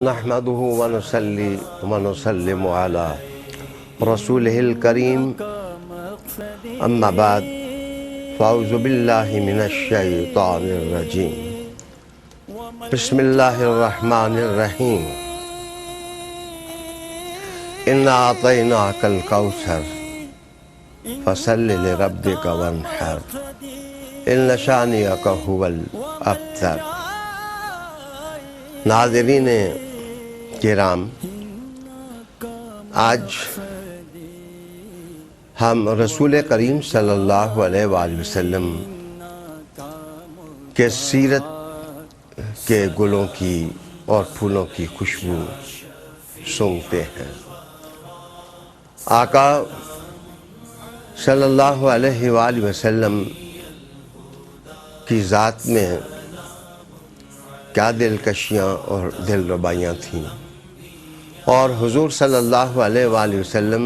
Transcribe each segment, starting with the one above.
نحمده ونصلي ونسلم على رسوله الكريم أما بعد فأعوذ بالله من الشيطان الرجيم بسم الله الرحمن الرحيم إنا أعطيناك الكوثر فصل لربك وانحر إن شانئك هو الأبتر۔ ناظرین کرام، آج ہم رسول کریم صلی اللہ علیہ وآلہ وسلم کے سیرت کے گلوں کی اور پھولوں کی خوشبو سونگھتے ہیں۔ آقا صلی اللہ علیہ وآلہ وسلم کی ذات میں کیا دلکشیاں اور دل ربائیاں تھیں، اور حضور صلی اللہ علیہ وآلہ وسلم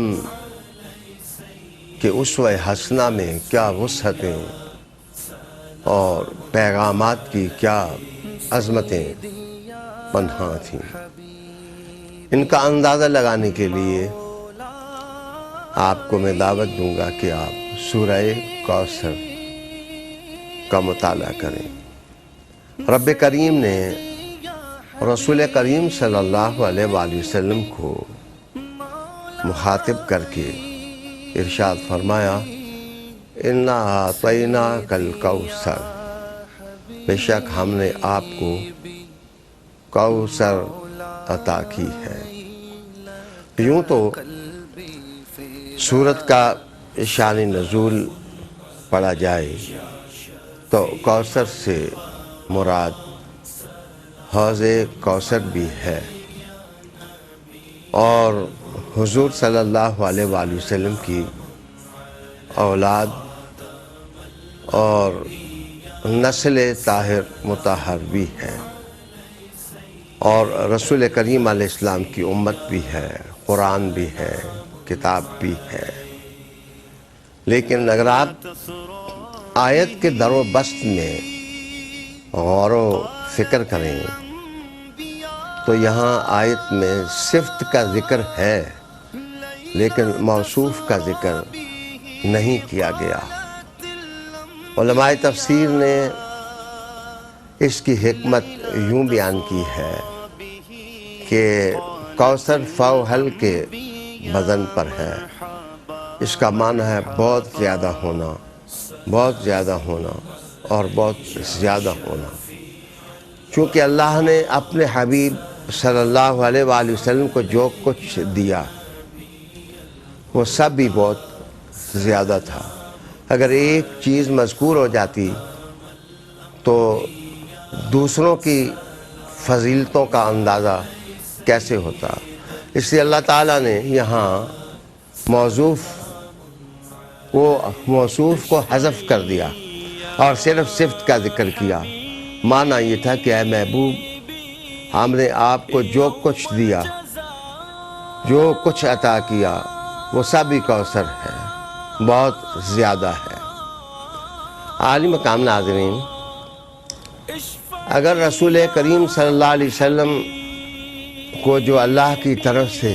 کے اسوہ حسنہ میں کیا وسعتیں اور پیغامات کی کیا عظمتیں پنہاں تھیں۔ ان کا اندازہ لگانے کے لیے آپ کو میں دعوت دوں گا کہ آپ سورہ کوثر کا مطالعہ کریں۔ رب کریم نے رسول کریم صلی اللہ علیہ وآلہ وسلم کو مخاطب کر کے ارشاد فرمایا، اِنَّا أَعْطَيْنَاكَ الْكَوْثَرَ، بے شک ہم نے آپ کو کوثر عطا کی ہے۔ یوں تو سورت کا شان نزول پڑھا جائے تو کوثر سے مراد حوض کوثر بھی ہے، اور حضور صلی اللہ علیہ وآلہ وسلم کی اولاد اور نسل طاہر مطہر بھی ہے، اور رسول کریم علیہ السلام کی امت بھی ہے، قرآن بھی ہے، کتاب بھی ہے۔ لیکن اگر آپ آیت کے در و بست میں غور و فکر کریں تو یہاں آیت میں صفت کا ذکر ہے لیکن موصوف کا ذکر نہیں کیا گیا۔ علماء تفسیر نے اس کی حکمت یوں بیان کی ہے کہ کوثر فوحل کے وزن پر ہے۔ اس کا معنی ہے بہت زیادہ ہونا، بہت زیادہ ہونا اور بہت زیادہ ہونا، چونکہ اللہ نے اپنے حبیب صلی اللہ علیہ وآلہ وسلم کو جو کچھ دیا وہ سب بھی بہت زیادہ تھا۔ اگر ایک چیز مذکور ہو جاتی تو دوسروں کی فضیلتوں کا اندازہ کیسے ہوتا؟ اس لیے اللہ تعالیٰ نے یہاں موصوف کو حذف کر دیا اور صرف صفت کا ذکر کیا۔ معنی یہ تھا کہ اے محبوب، ہم نے آپ کو جو کچھ دیا، جو کچھ عطا کیا، وہ سب ہی کوثر ہے، بہت زیادہ ہے۔ عالی مقام ناظرین، اگر رسول کریم صلی اللہ علیہ وسلم کو جو اللہ کی طرف سے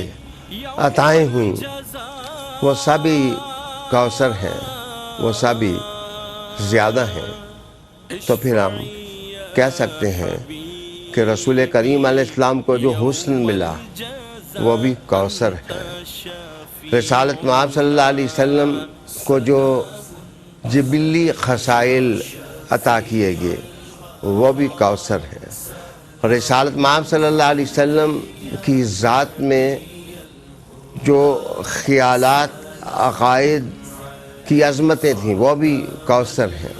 عطائیں ہوئیں وہ سب ہی کوثر ہیں، وہ سب ہی زیادہ ہیں، تو پھر ہم کہہ سکتے ہیں کہ رسول کریم علیہ السلام کو جو حسن ملا وہ بھی کوثر ہے۔ رسالت مآب صلی اللہ علیہ وسلم کو جو جبلی خصائل عطا کیے گئے وہ بھی کوثر ہے۔ رسالت مآب صلی اللہ علیہ وسلم کی ذات میں جو خیالات، عقائد کی عظمتیں تھیں وہ بھی کوثر ہیں،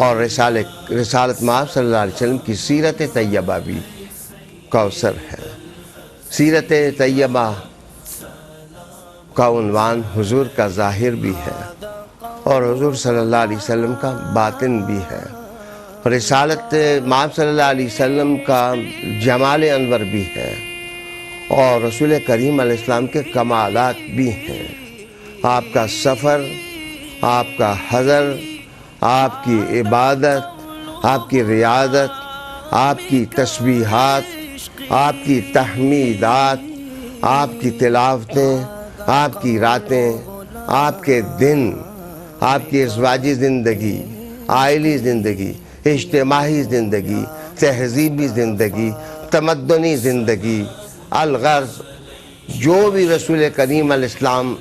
اور رسالت مآب صلی اللہ علیہ وسلم کی سیرت طیبہ بھی کوثر ہے۔ سیرت طیبہ کا عنوان حضور کا ظاہر بھی ہے اور حضور صلی اللہ علیہ وسلم کا باطن بھی ہے۔ رسالت مآب صلی اللہ علیہ وسلم کا جمال انور بھی ہے، اور رسول کریم علیہ السلام کے کمالات بھی ہیں۔ آپ کا سفر، آپ کا حضر، آپ کی عبادت، آپ کی ریاضت، آپ کی تسبیحات، آپ کی تحمیدات، آپ کی تلاوتیں، آپ کی راتیں، آپ کے دن، آپ کی ازواجی زندگی، عائلی زندگی، اجتماعی زندگی، تہذیبی زندگی، تمدنی زندگی، الغرض جو بھی رسول کریم علیہ السلام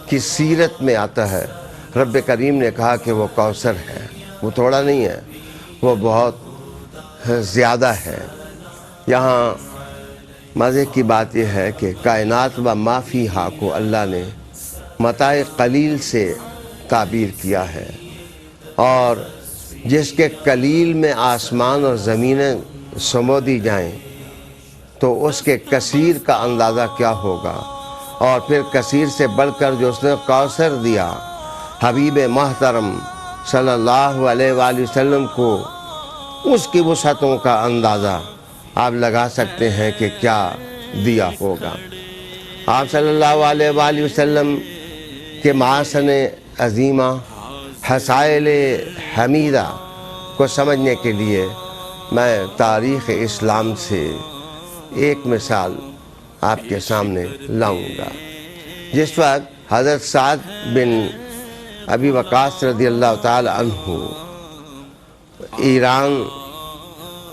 کی سیرت میں آتا ہے، رب کریم نے کہا کہ وہ کوثر ہے، وہ تھوڑا نہیں ہے، وہ بہت زیادہ ہے۔ یہاں مزے کی بات یہ ہے کہ کائنات و ما فیہا کو اللہ نے متاع قلیل سے تعبیر کیا ہے، اور جس کے قلیل میں آسمان اور زمینیں سمو دی جائیں تو اس کے کثیر کا اندازہ کیا ہوگا، اور پھر کثیر سے بڑھ کر جو اس نے کوثر دیا حبیب محترم صلی اللہ علیہ وآلہ وسلم کو، اس کی وسعتوں کا اندازہ آپ لگا سکتے ہیں کہ کیا دیا ہوگا۔ آپ صلی اللہ علیہ وآلہ وسلم کے محاسن عظیمہ، حسائل حمیدہ کو سمجھنے کے لیے میں تاریخ اسلام سے ایک مثال آپ کے سامنے لاؤں گا۔ جس وقت حضرت سعد بن ابی وقاص رضی اللہ تعالی عنہ ایران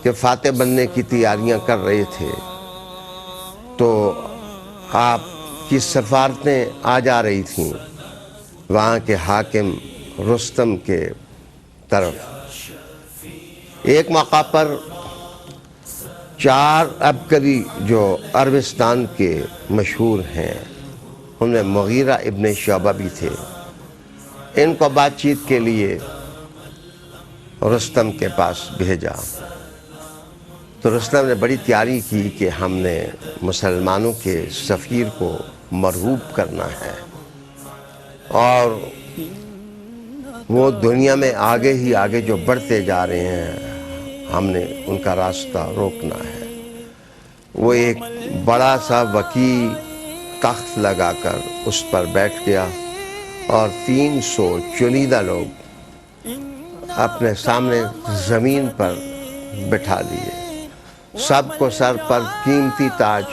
کے فاتح بننے کی تیاریاں کر رہے تھے تو آپ کی سفارتیں آ جا رہی تھیں وہاں کے حاکم رستم کے طرف۔ ایک موقع پر 4 عبقری جو عربستان کے مشہور ہیں، ان میں مغیرہ ابن شعبہ بھی تھے، ان کو بات چیت کے لیے رستم کے پاس بھیجا تو رستم نے بڑی تیاری کی کہ ہم نے مسلمانوں کے سفیر کو مرغوب کرنا ہے اور وہ دنیا میں آگے ہی آگے جو بڑھتے جا رہے ہیں، ہم نے ان کا راستہ روکنا ہے۔ وہ ایک بڑا سا وسیع تخت لگا کر اس پر بیٹھ گیا اور 300 چنیدہ لوگ اپنے سامنے زمین پر بٹھا لیے، سب کو سر پر قیمتی تاج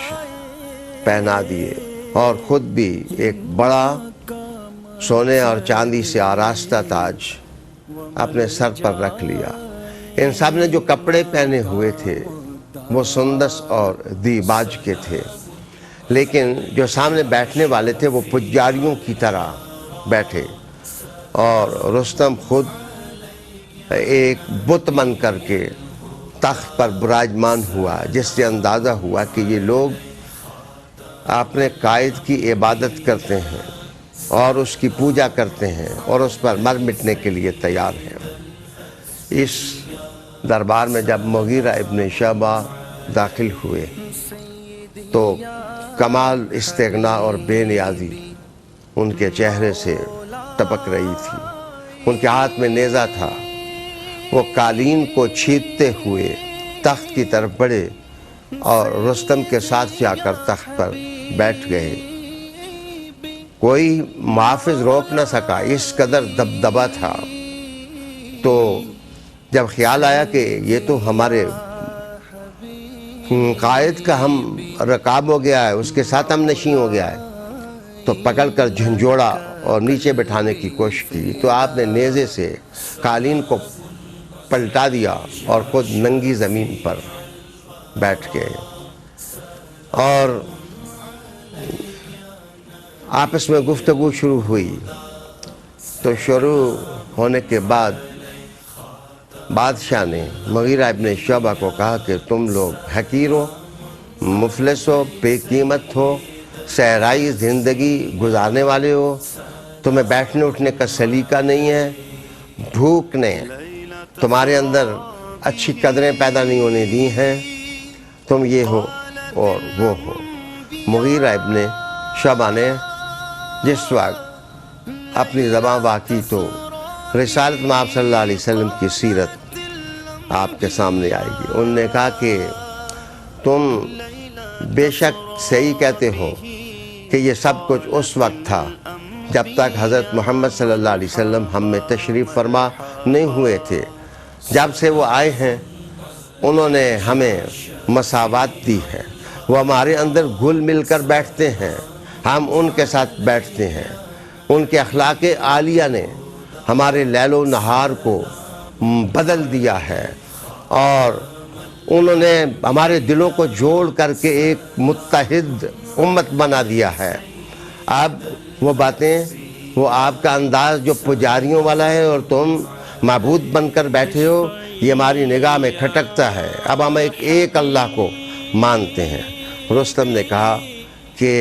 پہنا دیے اور خود بھی ایک بڑا سونے اور چاندی سے آراستہ تاج اپنے سر پر رکھ لیا۔ ان سب نے جو کپڑے پہنے ہوئے تھے وہ سندس اور دیباج کے تھے، لیکن جو سامنے بیٹھنے والے تھے وہ پجاریوں کی طرح بیٹھے، اور رستم خود ایک بت بن کر کے تخت پر براجمان ہوا، جس سے اندازہ ہوا کہ یہ لوگ اپنے قائد کی عبادت کرتے ہیں اور اس کی پوجا کرتے ہیں اور اس پر مر مٹنے کے لیے تیار ہیں۔ اس دربار میں جب مغیرہ ابن شعبہ داخل ہوئے تو کمال استغنا اور بے نیازی ان کے چہرے سے ٹپک رہی تھی، ان کے ہاتھ میں نیزہ تھا۔ وہ قالین کو چھیدتے ہوئے تخت کی طرف بڑھے اور رستم کے ساتھ جا کر تخت پر بیٹھ گئے۔ کوئی محافظ روک نہ سکا، اس قدر دبدبا تھا۔ تو جب خیال آیا کہ یہ تو ہمارے قائد کا ہم رکاب ہو گیا ہے، اس کے ساتھ ہم نشیں ہو گیا ہے، تو پکڑ کر جھنجھوڑا اور نیچے بٹھانے کی کوشش کی تو آپ نے نیزے سے قالین کو پلٹا دیا اور خود ننگی زمین پر بیٹھ گئے، اور آپس میں گفتگو شروع ہوئی۔ تو شروع ہونے کے بعد بادشاہ نے مغیرہ ابن شعبہ کو کہا کہ تم لوگ حقیر ہو، مفلس ہو، بے قیمت ہو، صحرائی زندگی گزارنے والے ہو، تمہیں بیٹھنے اٹھنے کا سلیقہ نہیں ہے، بھوک نے تمہارے اندر اچھی قدریں پیدا نہیں ہونے دی ہیں، تم یہ ہو اور وہ ہو۔ مغیرہ ابن شعبہ نے جس وقت اپنی زبان واقعی تو رسالت میں آپ صلی اللہ علیہ وسلم کی سیرت آپ کے سامنے آئے گی، انہوں نے کہا کہ تم بے شک صحیح کہتے ہو کہ یہ سب کچھ اس وقت تھا جب تک حضرت محمد صلی اللہ علیہ وسلم ہم میں تشریف فرما نہیں ہوئے تھے۔ جب سے وہ آئے ہیں انہوں نے ہمیں مساوات دی ہے، وہ ہمارے اندر گھل مل کر بیٹھتے ہیں، ہم ان کے ساتھ بیٹھتے ہیں۔ ان کے اخلاق عالیہ نے ہمارے لیل و نہار کو بدل دیا ہے، اور انہوں نے ہمارے دلوں کو جوڑ کر کے ایک متحد امت بنا دیا ہے۔ اب وہ باتیں، وہ آپ کا انداز جو پجاریوں والا ہے اور تم معبود بن کر بیٹھے ہو، یہ ہماری نگاہ میں کھٹکتا ہے۔ اب ہم ایک اللہ کو مانتے ہیں۔ رستم نے کہا کہ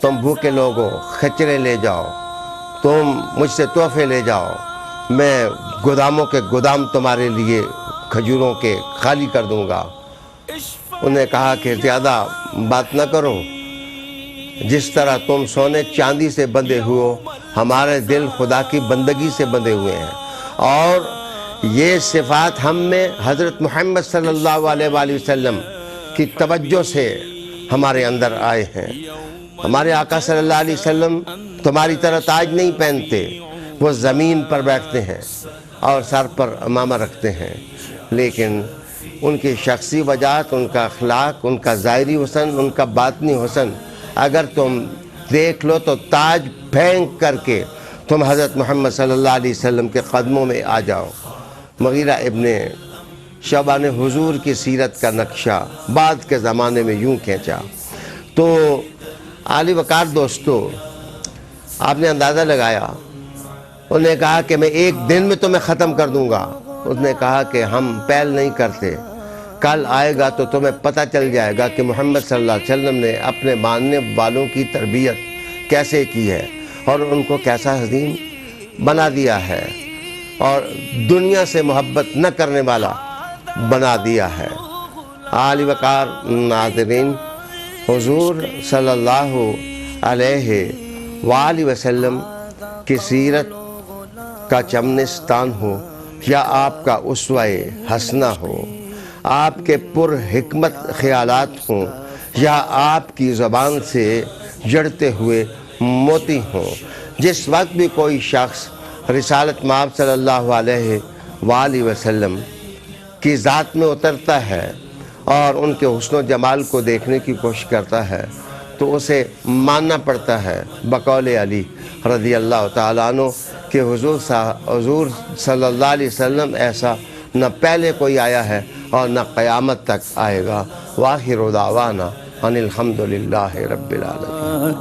تم بھوکے لوگوں خچرے لے جاؤ، تم مجھ سے تحفے لے جاؤ، میں گوداموں کے گودام تمہارے لیے کھجوروں کے خالی کر دوں گا۔ انہوں نے کہا کہ زیادہ بات نہ کرو، جس طرح تم سونے چاندی سے بندھے ہو، ہمارے دل خدا کی بندگی سے بندھے ہوئے ہیں، اور یہ صفات ہم میں حضرت محمد صلی اللہ علیہ وآلہ وسلم کی توجہ سے ہمارے اندر آئے ہیں۔ ہمارے آقا صلی اللہ علیہ وسلم تمہاری طرح تاج نہیں پہنتے، وہ زمین پر بیٹھتے ہیں اور سر پر عمامہ رکھتے ہیں، لیکن ان کی شخصی وجاہت، ان کا اخلاق، ان کا ظاہری حسن، ان کا باطنی حسن اگر تم دیکھ لو تو تاج پھینک کر کے تم حضرت محمد صلی اللہ علیہ وسلم کے قدموں میں آ جاؤ۔ مغیرہ ابن شعبہ نے حضور کی سیرت کا نقشہ بعد کے زمانے میں یوں کھینچا۔ تو عالی وقار دوستو، آپ نے اندازہ لگایا، انہوں نے کہا کہ میں ایک دن میں تمہیں ختم کر دوں گا۔ اس نے کہا کہ ہم پہل نہیں کرتے، کل آئے گا تو تمہیں پتہ چل جائے گا کہ محمد صلی اللہ علیہ وسلم نے اپنے ماننے والوں کی تربیت کیسے کی ہے اور ان کو کیسا حزین بنا دیا ہے اور دنیا سے محبت نہ کرنے والا بنا دیا ہے۔ عالی وقار ناظرین، حضور صلی اللہ علیہ وآلہ وسلم کی سیرت کا چمنستان ہو یا آپ کا اسوہ حسنہ ہو، آپ کے پر حکمت خیالات ہوں یا آپ کی زبان سے جڑتے ہوئے موتی ہوں، جس وقت بھی کوئی شخص رسالت مآب صلی اللہ علیہ وآلہ وسلم کی ذات میں اترتا ہے اور ان کے حسن و جمال کو دیکھنے کی کوشش کرتا ہے تو اسے ماننا پڑتا ہے بقول علی رضی اللہ تعالیٰ عنہ کہ حضور صلی اللہ علیہ وسلم ایسا نہ پہلے کوئی آیا ہے اور نہ قیامت تک آئے گا۔ وآخر دعوانا ان الحمد للہ رب العالمین۔